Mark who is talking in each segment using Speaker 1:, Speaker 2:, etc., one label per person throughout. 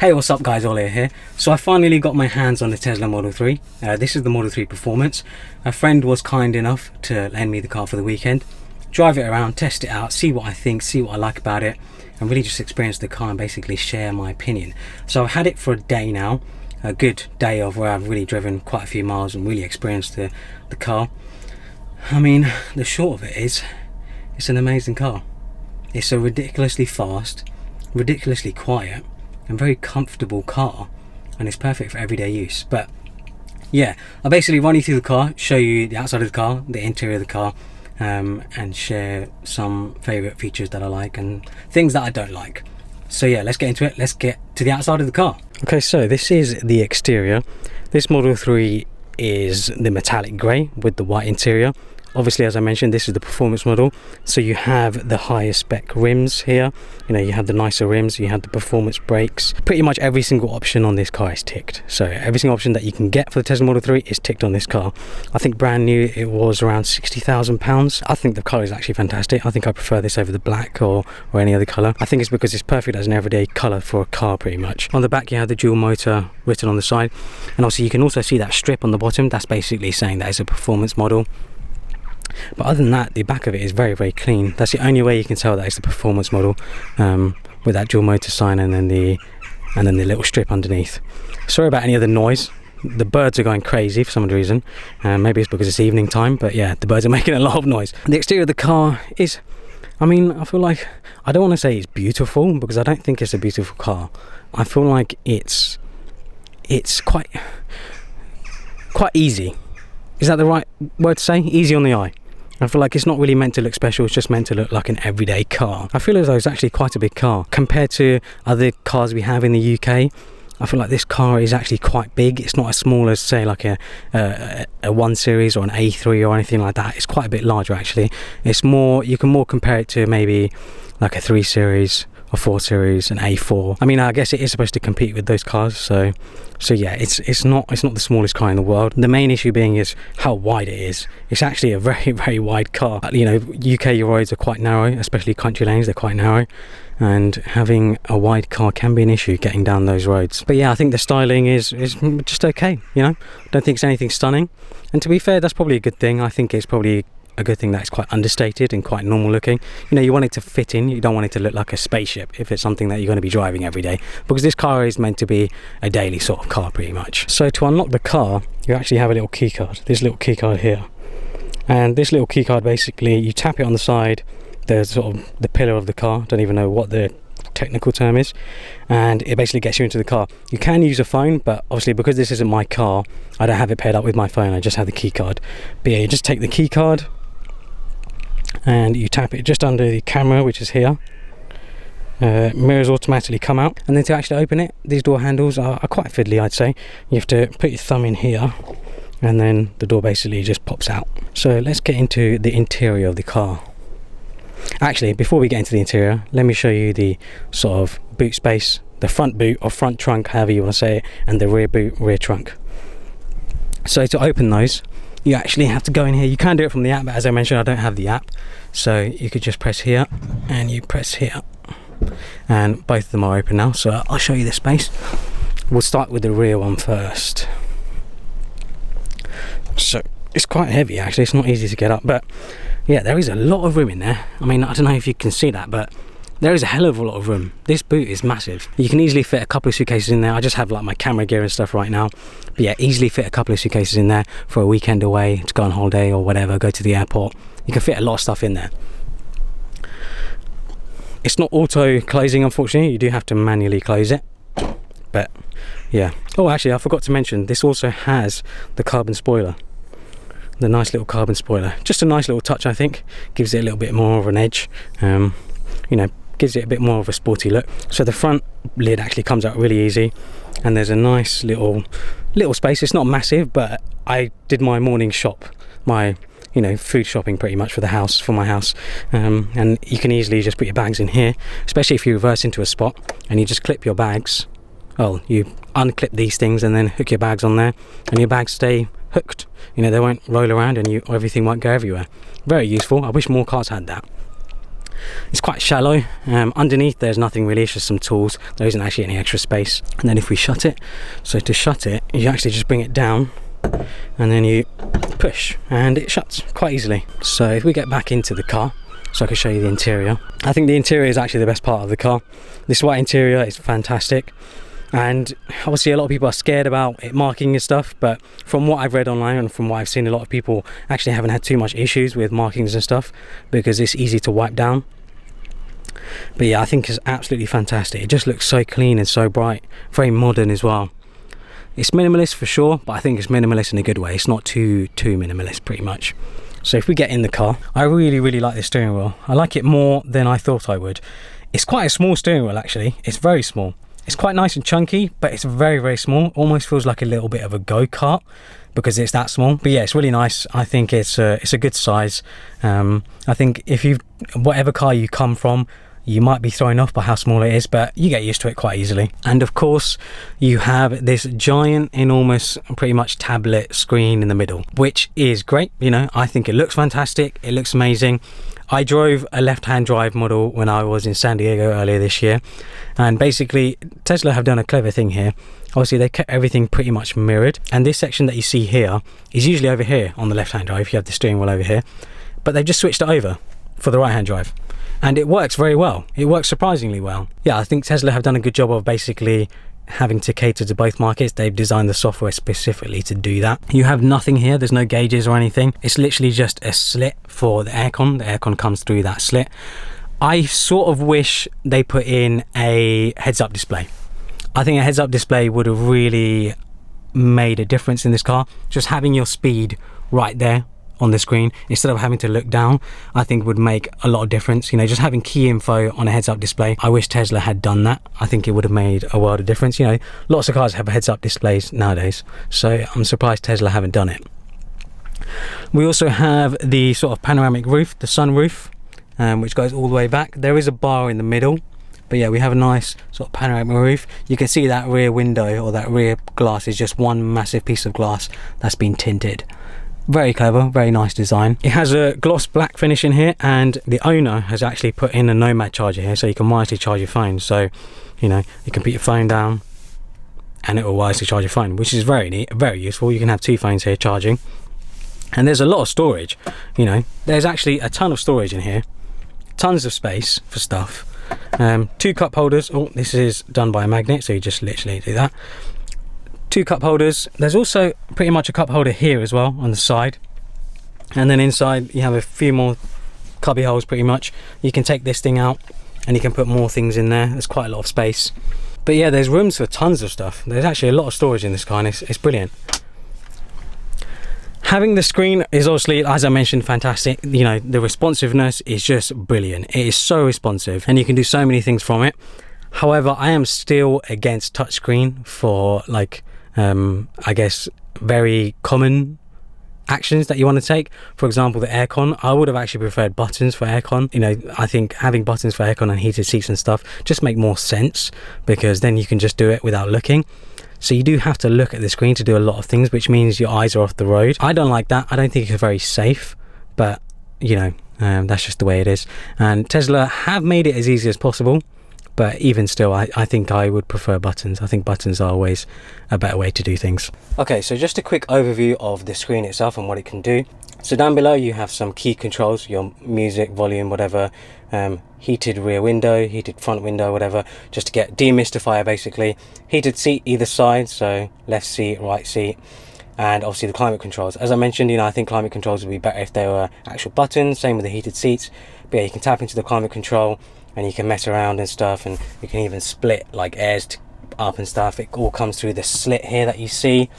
Speaker 1: Hey, what's up guys, Ollie here. So I finally got my hands on the Tesla Model 3. This is the Model 3 Performance. A friend was kind enough to lend me the car for the weekend, drive it around, test it out, see what I think, see what I like about it, and really just experience the car and basically share my opinion. So I've had it for a day now, a good day of where I've really driven quite a few miles and really experienced the car. I mean, the short of it is, it's an amazing car. It's a ridiculously fast, ridiculously quiet, and very comfortable car, and it's perfect for everyday use. But yeah, I'll basically run you through the car, show you the outside of the car, the interior of the car, and share some favorite features that I like and things that I don't like. So yeah, let's get into it. Let's get to the outside of the car. Okay, so this is the exterior. This Model 3 is the metallic grey with the white interior. Obviously, as I mentioned, this is the performance model, so you have the higher spec rims here. You know, you have the nicer rims, you have the performance brakes. Pretty much every single option on this car is ticked. So every single option that you can get for the Tesla Model 3 is ticked on this car. I think brand new it was around £60,000. I think the colour is actually fantastic. I think I prefer this over the black or any other colour. I think it's because it's perfect as an everyday colour for a car pretty much. On the back you have the dual motor written on the side, and obviously you can also see that strip on the bottom. That's basically saying that it's a performance model. But other than that, the back of it is very, very clean. That's the only way you can tell that it's the performance model, with that dual motor sign and then the little strip underneath. Sorry about any other noise. The birds are going crazy for some reason. Maybe it's because it's evening time, but yeah, the birds are making a lot of noise. The exterior of the car is, I mean, I feel like, I don't want to say it's beautiful because I don't think it's a beautiful car. I feel like it's quite easy. Is that the right word to say? Easy on the eye. I feel like it's not really meant to look special, it's just meant to look like an everyday car. I feel as though it's actually quite a big car. Compared to other cars we have in the UK, I feel like this car is actually quite big. It's not as small as, say, like a 1 Series or an A3 or anything like that. It's quite a bit larger actually. It's more, you can more compare it to maybe like a 3 Series, a 4 Series, an A4. I mean, I guess it is supposed to compete with those cars, so yeah, it's not the smallest car in the world. The main issue being is how wide it is. It's actually a very, very wide car. You know, UK roads are quite narrow, especially country lanes, they're quite narrow, and having a wide car can be an issue getting down those roads. But yeah, I think the styling is just okay, you know. Don't think it's anything stunning, and to be fair, that's probably a good thing. I think it's probably a good thing that it's quite understated and quite normal looking. You know, you want it to fit in, you don't want it to look like a spaceship if it's something that you're going to be driving every day, because this car is meant to be a daily sort of car pretty much. So to unlock the car, you actually have a little key card, this little key card here, and this little key card, basically you tap it on the side, the sort of the pillar of the car, don't even know what the technical term is, and it basically gets you into the car. You can use a phone, but obviously because this isn't my car, I don't have it paired up with my phone, I just have the key card. But yeah, you just take the key card and you tap it just under the camera, which is here. Mirrors automatically come out, and then to actually open it, these door handles are quite fiddly, I'd say. You have to put your thumb in here, and then the door basically just pops out. So let's get into the interior of the car. Actually, before we get into the interior, let me show you the sort of boot space, the front boot or front trunk, however you want to say it, and the rear boot, rear trunk. So to open those, you actually have to go in here. You can do it from the app, but as I mentioned, I don't have the app, so you could just press here and you press here, and both of them are open now. So I'll show you the space. We'll start with the rear one first. So it's quite heavy actually, it's not easy to get up, but yeah, there is a lot of room in there. I mean, I don't know if you can see that, but there is a hell of a lot of room. This boot is massive. You can easily fit a couple of suitcases in there. I just have like my camera gear and stuff right now, but yeah, easily fit a couple of suitcases in there for a weekend away, to go on holiday or whatever, go to the airport. You can fit a lot of stuff in there. It's not auto closing, unfortunately. You do have to manually close it, but yeah. Oh, actually, I forgot to mention, this also has the carbon spoiler, the nice little carbon spoiler. Just a nice little touch, I think. Gives it a little bit more of an edge, you know, gives it a bit more of a sporty look. So the front lid actually comes out really easy, and there's a nice little space. It's not massive, but I did my morning shop, my, you know, food shopping pretty much for the house, for my house, and you can easily just put your bags in here, especially if you reverse into a spot and you just clip your bags. Well, you unclip these things and then hook your bags on there, and your bags stay hooked. You know, they won't roll around and everything won't go everywhere. Very useful. I wish more cars had that. It's quite shallow. Underneath there's nothing really, it's just some tools. There isn't actually any extra space. And then if we shut it, so to shut it, you actually just bring it down and then you push and it shuts quite easily. So if we get back into the car, so I can show you the interior. I think the interior is actually the best part of the car. This white interior is fantastic. And obviously a lot of people are scared about it marking and stuff, but from what I've read online and from what I've seen, a lot of people actually haven't had too much issues with markings and stuff because it's easy to wipe down. But yeah, I think it's absolutely fantastic. It just looks so clean and so bright, very modern as well. It's minimalist for sure, but I think it's minimalist in a good way. It's not too minimalist pretty much. So if we get in the car, I really like this steering wheel. I like it more than I thought I would. It's quite a small steering wheel actually. It's very small. It's quite nice and chunky, but it's very small. Almost feels like a little bit of a go-kart because it's that small. But yeah, it's really nice. I think it's a good size. I think if whatever car you come from, you might be thrown off by how small it is, but you get used to it quite easily. And of course, you have this giant, enormous, pretty much tablet screen in the middle, which is great. You know, I think it looks fantastic. It looks amazing. I drove a left-hand drive model when I was in San Diego earlier this year, and basically Tesla have done a clever thing here. Obviously they kept everything pretty much mirrored, and this section that you see here is usually over here on the left-hand drive. You have the steering wheel over here, but they've just switched it over for the right-hand drive, and it works very well. It works surprisingly well. Yeah, I think Tesla have done a good job of basically having to cater to both markets. They've designed the software specifically to do that. You have nothing here, there's no gauges or anything. It's literally just a slit for the aircon. The aircon comes through that slit. I sort of wish they put in a heads-up display. I think a heads-up display would have really made a difference in this car. Just having your speed right there on the screen instead of having to look down, I think would make a lot of difference. You know, just having key info on a heads-up display, I wish Tesla had done that. I think it would have made a world of difference. You know, lots of cars have heads-up displays nowadays, so I'm surprised Tesla haven't done it. We also have the sort of panoramic roof, the sunroof, which goes all the way back. There is a bar in the middle, but yeah, we have a nice sort of panoramic roof. You can see that rear window or that rear glass is just one massive piece of glass that's been tinted. Very clever, very nice design. It has a gloss black finish in here, and the owner has actually put in a Nomad charger here, so you can wirelessly charge your phone. So, you know, you can put your phone down and it will wirelessly charge your phone, which is very neat, very useful. You can have two phones here charging. And there's a lot of storage, you know. There's actually a ton of storage in here. Tons of space for stuff. 2 cup holders. Oh, this is done by a magnet, so you just literally do that. 2 cup holders. There's also pretty much a cup holder here as well on the side, and then inside you have a few more cubby holes pretty much. You can take this thing out and you can put more things in there. There's quite a lot of space, but yeah, there's rooms for tons of stuff. There's actually a lot of storage in this car, and it's brilliant. Having the screen is obviously, as I mentioned, fantastic. You know, the responsiveness is just brilliant. It is so responsive and you can do so many things from it. However, I am still against touchscreen for like I guess very common actions that you want to take. For example, the aircon. I would have actually preferred buttons for aircon. You know, I think having buttons for aircon and heated seats and stuff just make more sense, because then you can just do it without looking. So you do have to look at the screen to do a lot of things, which means your eyes are off the road. I don't like that. I don't think it's very safe, but you know, that's just the way it is. And Tesla have made it as easy as possible, but even still, I think I would prefer buttons. I think buttons are always a better way to do things. Okay, so just a quick overview of the screen itself and what it can do. So down below you have some key controls, your music, volume, whatever, heated rear window, heated front window, whatever, just to get demystifier basically. Heated seat either side, so left seat, right seat, and obviously the climate controls. As I mentioned, you know, I think climate controls would be better if they were actual buttons, same with the heated seats. But yeah, you can tap into the climate control and you can mess around and stuff, and you can even split like airs up and stuff. It all comes through the slit here that you see.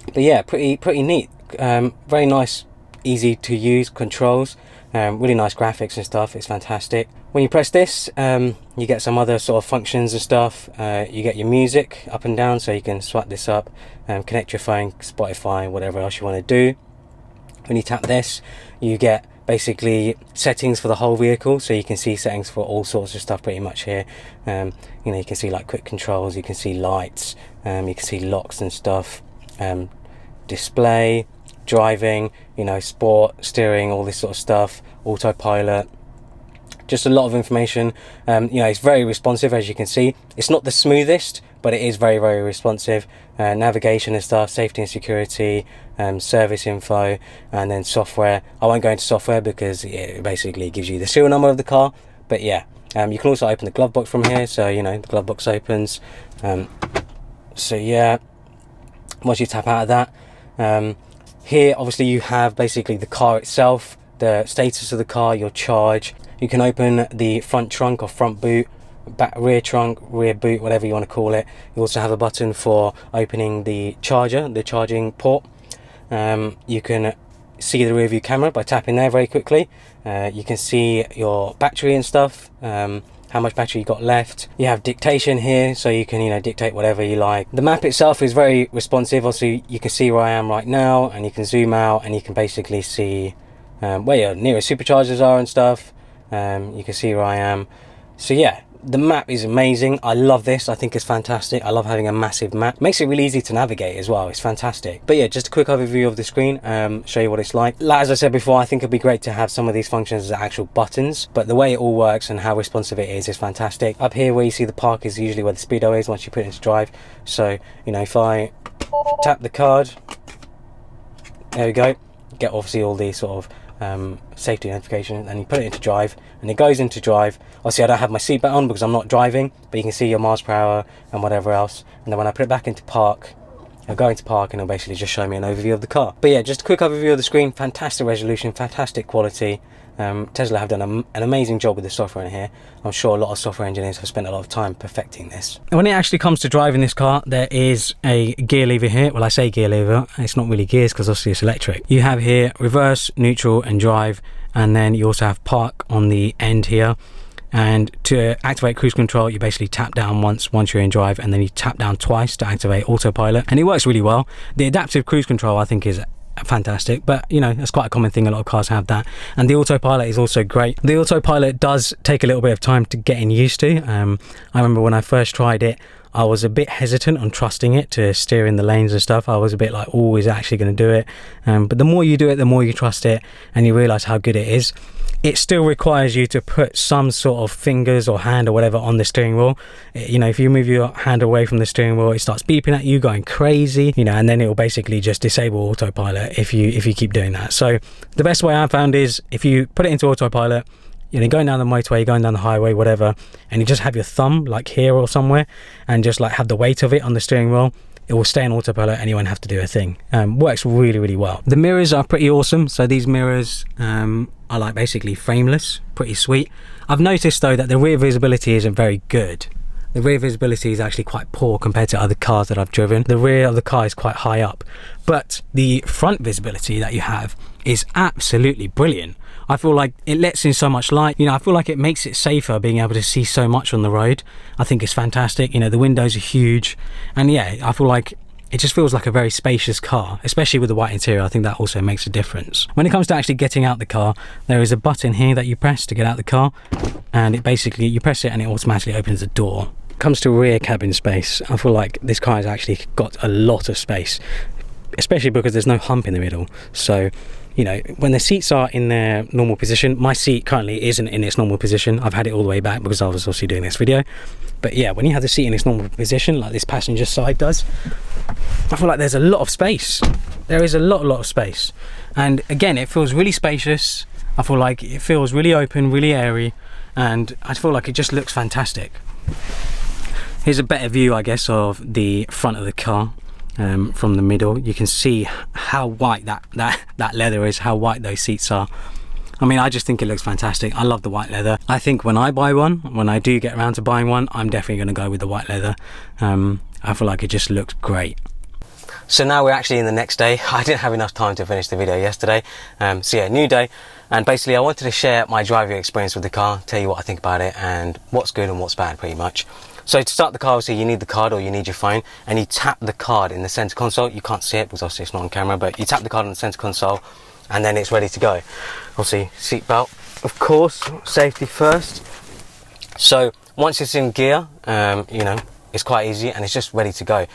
Speaker 1: But yeah, pretty neat. Very nice, easy to use controls, really nice graphics and stuff. It's fantastic. When you press this, you get some other sort of functions and stuff. You get your music up and down, so you can swipe this up and connect your phone, Spotify, whatever else you want to do. When you tap this, you get basically settings for the whole vehicle, so you can see settings for all sorts of stuff pretty much here. You know, you can see like quick controls, you can see lights, you can see locks and stuff, display, driving, you know, sport, steering, all this sort of stuff, autopilot, just a lot of information. You know, it's very responsive, as you can see. It's not the smoothest, but it is very, very responsive. Navigation and stuff, safety and security, service info, and then software. I won't go into software because it basically gives you the serial number of the car. But yeah, you can also open the glove box from here, so you know the glove box opens. So yeah, once you tap out of that, here obviously you have basically the car itself, the status of the car, your charge. You can open the front trunk or front boot, rear trunk, rear boot, whatever you want to call it. You also have a button for opening the charger, the charging port. You can see the rear view camera by tapping there very quickly. You can see your battery and stuff, how much battery you got left. You have dictation here, so you can, you know, dictate whatever you like. The map itself is very responsive. Also, you can see where I am right now, and you can zoom out and you can basically see where your nearest superchargers are and stuff. You can see where I am. So yeah, the map is amazing. I love this. I think it's fantastic. I love having a massive map. Makes it really easy to navigate as well. It's fantastic. But yeah, just a quick overview of the screen, show you what it's like. As I said before, I think it'd be great to have some of these functions as actual buttons, but the way it all works and how responsive it is fantastic. Up here where you see the park is usually where the speedo is once you put it into drive. So, you know, if I tap the card, there we go, get obviously all these sort of safety notification, and you put it into drive and it goes into drive. Obviously I don't have my seatbelt on because I'm not driving, but you can see your miles per hour and whatever else. And then when I put it back into park, I'll go into park and it'll basically just show me an overview of the car. But yeah, just a quick overview of the screen. Fantastic resolution, fantastic quality. Tesla have done an amazing job with the software in here. I'm sure a lot of software engineers have spent a lot of time perfecting this. When it actually comes to driving this car, there is a gear lever here. Well, I say gear lever, it's not really gears because obviously it's electric. You have here reverse, neutral and drive, and then you also have park on the end here. And to activate cruise control, you basically tap down once you're in drive, and then you tap down twice to activate autopilot, and it works really well. The adaptive cruise control I think is fantastic, but you know, that's quite a common thing. A lot of cars have that, and the autopilot is also great. The autopilot does take a little bit of time to getting used to. I remember when I first tried it, I was a bit hesitant on trusting it to steer in the lanes and stuff. I was a bit like, oh, is it actually going to do it? But the more you do it, the more you trust it, and you realize how good it is. It still requires you to put some sort of fingers or hand or whatever on the steering wheel. You know, if you move your hand away from the steering wheel, it starts beeping at you, going crazy, you know, and then it will basically just disable autopilot if you keep doing that. So the best way I've found is if you put it into autopilot, you know, going down the motorway, going down the highway, whatever, and you just have your thumb like here or somewhere and just like have the weight of it on the steering wheel, it will stay in autopilot and you won't have to do a thing. Works really, really well. The mirrors are pretty awesome. So these mirrors are like basically frameless, pretty sweet. I've noticed though that the rear visibility isn't very good. The rear visibility is actually quite poor compared to other cars that I've driven. The rear of the car is quite high up, but the front visibility that you have is absolutely brilliant. I feel like it lets in so much light. You know, I feel like it makes it safer being able to see so much on the road. I think it's fantastic. You know, the windows are huge, and yeah, I feel like it just feels like a very spacious car, especially with the white interior. I think that also makes a difference. When it comes to actually getting out the car, there is a button here that you press to get out the car, and it basically, you press it and it automatically opens the door. Comes to rear cabin space, I feel like this car has actually got a lot of space, especially because there's no hump in the middle. So, you know, when the seats are in their normal position, my seat currently isn't in its normal position. I've had it all the way back because I was obviously doing this video. But yeah, when you have the seat in its normal position, like this passenger side does, I feel like there's a lot of space. There is a lot of space. And again, it feels really spacious. I feel like it feels really open, really airy, and I feel like it just looks fantastic. Here's a better view, I guess, of the front of the car. From the middle, you can see how white that leather is, how white those seats are. I mean, I just think it looks fantastic. I love the white leather. I think when I buy one, when I do get around to buying one, I'm definitely going to go with the white leather. I feel like it just looks great. So now we're actually in the next day. I didn't have enough time to finish the video yesterday. So yeah, new day. And basically I wanted to share my driving experience with the car, tell you what I think about it and what's good and what's bad pretty much. So to start the car, obviously you need the card or you need your phone, and you tap the card in the center console. You can't see it because obviously it's not on camera, but you tap the card in the center console and then it's ready to go. Obviously seatbelt, of course, safety first. So once it's in gear, you know, it's quite easy and it's just ready to go.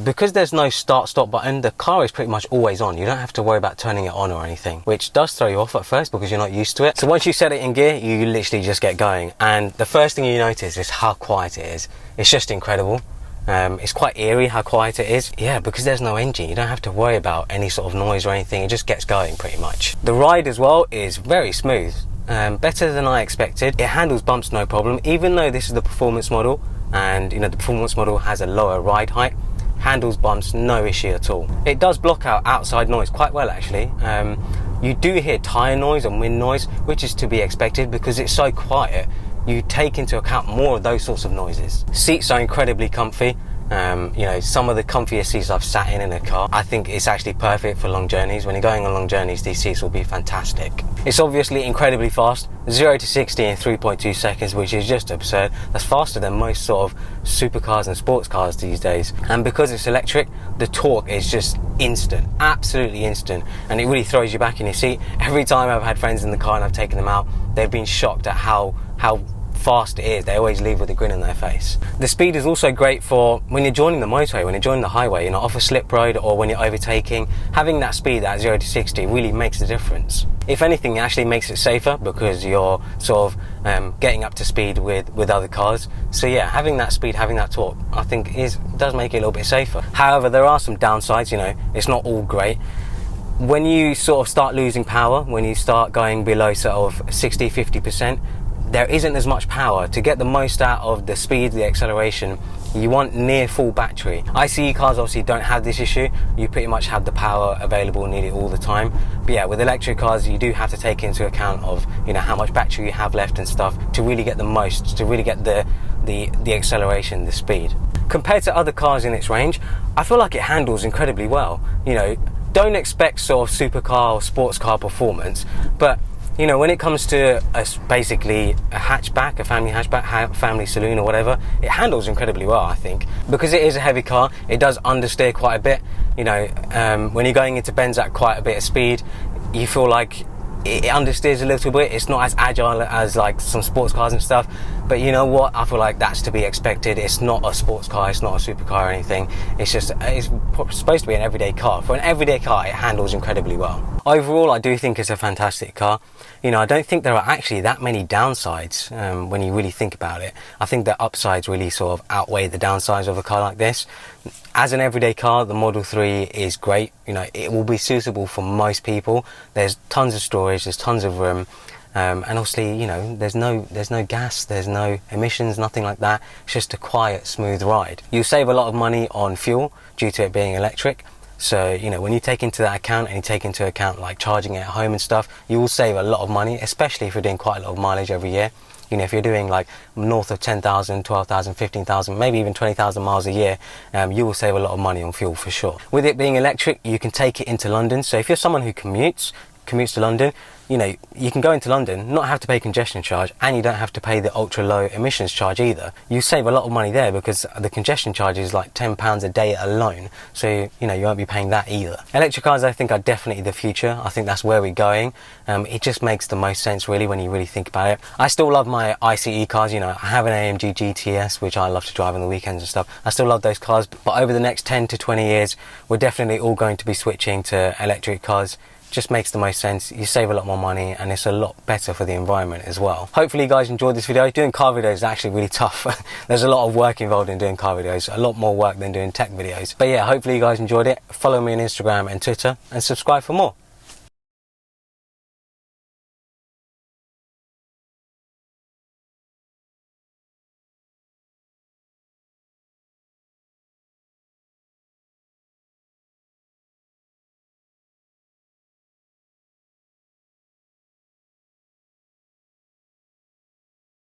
Speaker 1: because there's no start-stop button, the car is pretty much always on. You don't have to worry about turning it on or anything, which does throw you off at first because you're not used to it. So once you set it in gear, you literally just get going. And the first thing you notice is how quiet it is. It's just incredible. It's quite eerie how quiet it is. Yeah, because there's no engine, you don't have to worry about any sort of noise or anything. It just gets going pretty much. The ride as well is very smooth. Better than I expected. It handles bumps no problem, even though this is the performance model, and you know, the performance model has a lower ride height. Handles bumps no issue at all. It does block out outside noise quite well actually. You do hear tyre noise and wind noise, which is to be expected because it's so quiet. You take into account more of those sorts of noises. Seats are incredibly comfy. You know, some of the comfiest seats I've sat in a car. I think it's actually perfect for long journeys. When you're going on long journeys, these seats will be fantastic. It's obviously incredibly fast, 0 to 60 in 3.2 seconds, which is just absurd. That's faster than most sort of supercars and sports cars these days. And because it's electric, the torque is just instant, absolutely instant, and it really throws you back in your seat. Every time I've had friends in the car and I've taken them out, they've been shocked at how fast it is. They always leave with a grin on their face. The speed is also great for when you're joining the motorway, when you're joining the highway, you know, off a slip road or when you're overtaking. Having that speed at 0 to 60 really makes a difference. If anything, it actually makes it safer because you're sort of getting up to speed with other cars. So yeah, having that speed, having that torque, I think does make it a little bit safer. However, there are some downsides, you know, it's not all great. When you sort of start losing power, when you start going below sort of 60-50%, there isn't as much power. To get the most out of the speed, the acceleration, you want near full battery. ICE cars obviously don't have this issue. You pretty much have the power available nearly all the time. But yeah, with electric cars, you do have to take into account of, you know, how much battery you have left and stuff to really get the most, to really get the acceleration, the speed. Compared to other cars in its range, I feel like it handles incredibly well. You know, don't expect sort of supercar or sports car performance, but you know, when it comes to basically a hatchback, a family hatchback, family saloon or whatever, it handles incredibly well, I think. Because it is a heavy car, it does understeer quite a bit. You know, when you're going into bends at quite a bit of speed, you feel like it understeers a little bit. It's not as agile as like some sports cars and stuff, but you know what, I feel like that's to be expected. It's not a sports car, it's not a supercar or anything. It's supposed to be an everyday car. For an everyday car, it handles incredibly well. Overall, I do think it's a fantastic car. You know, I don't think there are actually that many downsides when you really think about it. I think the upsides really sort of outweigh the downsides of a car like this. As an everyday car, the Model 3 is great. You know, it will be suitable for most people. There's tons of storage, there's tons of room, and obviously, you know, there's no gas, there's no emissions, nothing like that. It's just a quiet, smooth ride. You save a lot of money on fuel due to it being electric. So, you know, when you take into that account and you take into account like charging it at home and stuff, you will save a lot of money, especially if you're doing quite a lot of mileage every year. You know, if you're doing like north of 10,000, 12,000, 15,000, maybe even 20,000 miles a year, you will save a lot of money on fuel for sure. With it being electric, you can take it into London. So if you're someone who commutes to London, you know, you can go into London, not have to pay congestion charge, and you don't have to pay the ultra low emissions charge either. You save a lot of money there because the congestion charge is like £10 a day alone, so you know, you won't be paying that either. Electric cars, I think, are definitely the future. I think that's where we're going. It just makes the most sense really when you really think about it. I still love my ICE cars. You know, I have an AMG GTS which I love to drive on the weekends and stuff. I still love those cars, but over the next 10 to 20 years we're definitely all going to be switching to electric cars. Just makes the most sense. You save a lot more money and it's a lot better for the environment as well. Hopefully you guys enjoyed this video. Doing car videos is actually really tough. There's a lot of work involved in doing car videos, a lot more work than doing tech videos. But yeah, hopefully you guys enjoyed it. Follow me on Instagram and Twitter and subscribe for more.